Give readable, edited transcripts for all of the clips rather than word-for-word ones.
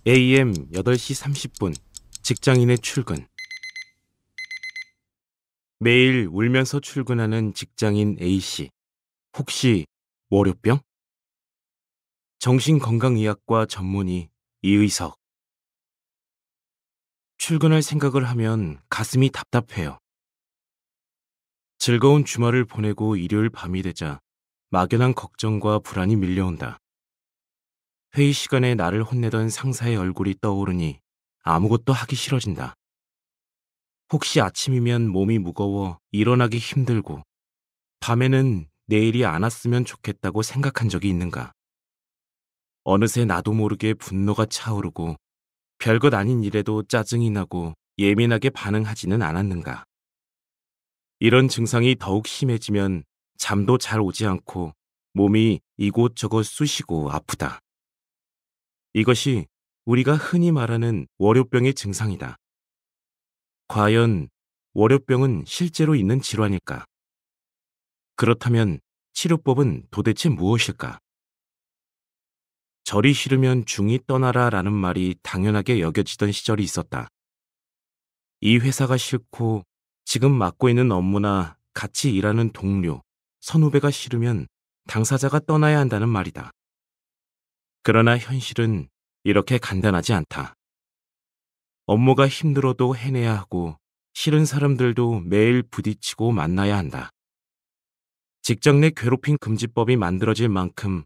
AM 8시 30분 직장인의 출근. 매일 울면서 출근하는 직장인 A씨. 혹시 월요병? 정신건강의학과 전문의 이의석. 출근할 생각을 하면 가슴이 답답해요. 즐거운 주말을 보내고 일요일 밤이 되자 막연한 걱정과 불안이 밀려온다. 회의 시간에 나를 혼내던 상사의 얼굴이 떠오르니 아무것도 하기 싫어진다. 혹시 아침이면 몸이 무거워 일어나기 힘들고 밤에는 내일이 안 왔으면 좋겠다고 생각한 적이 있는가? 어느새 나도 모르게 분노가 차오르고 별것 아닌 일에도 짜증이 나고 예민하게 반응하지는 않았는가? 이런 증상이 더욱 심해지면 잠도 잘 오지 않고 몸이 이곳저곳 쑤시고 아프다. 이것이 우리가 흔히 말하는 월요병의 증상이다. 과연 월요병은 실제로 있는 질환일까? 그렇다면 치료법은 도대체 무엇일까? 절이 싫으면 중이 떠나라 라는 말이 당연하게 여겨지던 시절이 있었다. 이 회사가 싫고 지금 맡고 있는 업무나 같이 일하는 동료, 선후배가 싫으면 당사자가 떠나야 한다는 말이다. 그러나 현실은 이렇게 간단하지 않다. 업무가 힘들어도 해내야 하고 싫은 사람들도 매일 부딪히고 만나야 한다. 직장 내 괴롭힘 금지법이 만들어질 만큼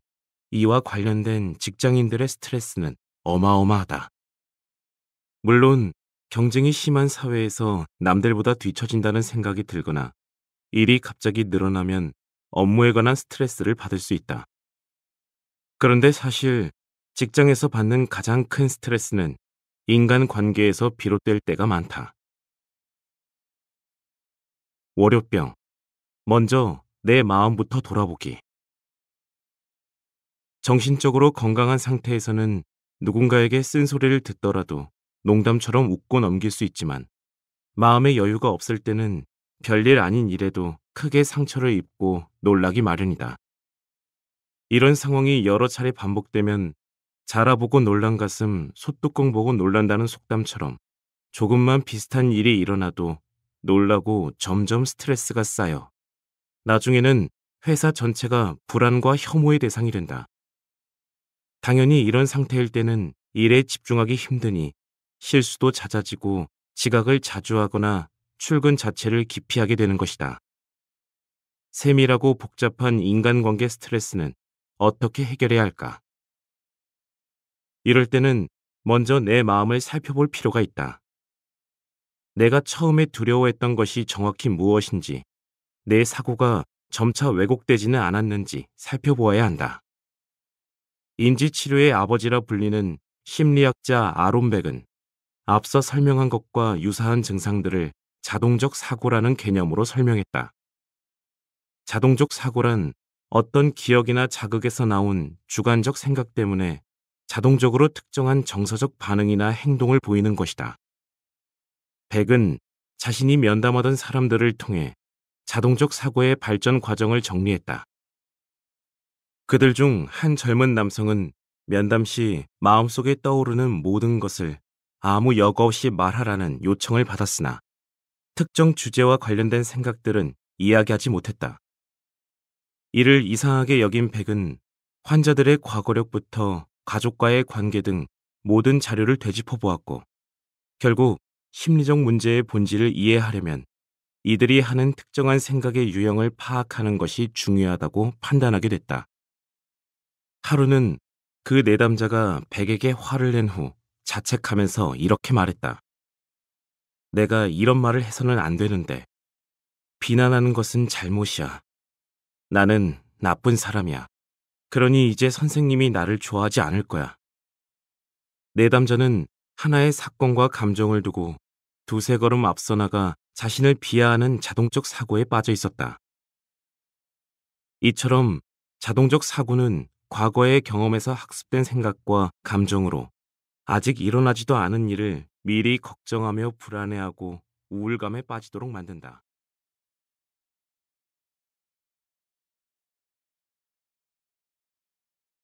이와 관련된 직장인들의 스트레스는 어마어마하다. 물론 경쟁이 심한 사회에서 남들보다 뒤처진다는 생각이 들거나 일이 갑자기 늘어나면 업무에 관한 스트레스를 받을 수 있다. 그런데 사실 직장에서 받는 가장 큰 스트레스는 인간관계에서 비롯될 때가 많다. 월요병. 먼저 내 마음부터 돌아보기. 정신적으로 건강한 상태에서는 누군가에게 쓴소리를 듣더라도 농담처럼 웃고 넘길 수 있지만 마음의 여유가 없을 때는 별일 아닌 일에도 크게 상처를 입고 놀라기 마련이다. 이런 상황이 여러 차례 반복되면 자라보고 놀란 가슴 소뚜껑 보고 놀란다는 속담처럼 조금만 비슷한 일이 일어나도 놀라고 점점 스트레스가 쌓여 나중에는 회사 전체가 불안과 혐오의 대상이 된다. 당연히 이런 상태일 때는 일에 집중하기 힘드니 실수도 잦아지고 지각을 자주 하거나 출근 자체를 기피하게 되는 것이다. 세밀하고 복잡한 인간관계 스트레스는 어떻게 해결해야 할까? 이럴 때는 먼저 내 마음을 살펴볼 필요가 있다. 내가 처음에 두려워했던 것이 정확히 무엇인지, 내 사고가 점차 왜곡되지는 않았는지 살펴보아야 한다. 인지치료의 아버지라 불리는 심리학자 아론백은 앞서 설명한 것과 유사한 증상들을 자동적 사고라는 개념으로 설명했다. 자동적 사고란 어떤 기억이나 자극에서 나온 주관적 생각 때문에 자동적으로 특정한 정서적 반응이나 행동을 보이는 것이다. 백은 자신이 면담하던 사람들을 통해 자동적 사고의 발전 과정을 정리했다. 그들 중 한 젊은 남성은 면담 시 마음속에 떠오르는 모든 것을 아무 여과 없이 말하라는 요청을 받았으나 특정 주제와 관련된 생각들은 이야기하지 못했다. 이를 이상하게 여긴 백은 환자들의 과거력부터 가족과의 관계 등 모든 자료를 되짚어 보았고 결국 심리적 문제의 본질을 이해하려면 이들이 하는 특정한 생각의 유형을 파악하는 것이 중요하다고 판단하게 됐다. 하루는 그 내담자가 백에게 화를 낸 후 자책하면서 이렇게 말했다. 내가 이런 말을 해서는 안 되는데 비난하는 것은 잘못이야. 나는 나쁜 사람이야. 그러니 이제 선생님이 나를 좋아하지 않을 거야. 내담자는 하나의 사건과 감정을 두고 두세 걸음 앞서 나가 자신을 비하하는 자동적 사고에 빠져 있었다. 이처럼 자동적 사고는 과거의 경험에서 학습된 생각과 감정으로 아직 일어나지도 않은 일을 미리 걱정하며 불안해하고 우울감에 빠지도록 만든다.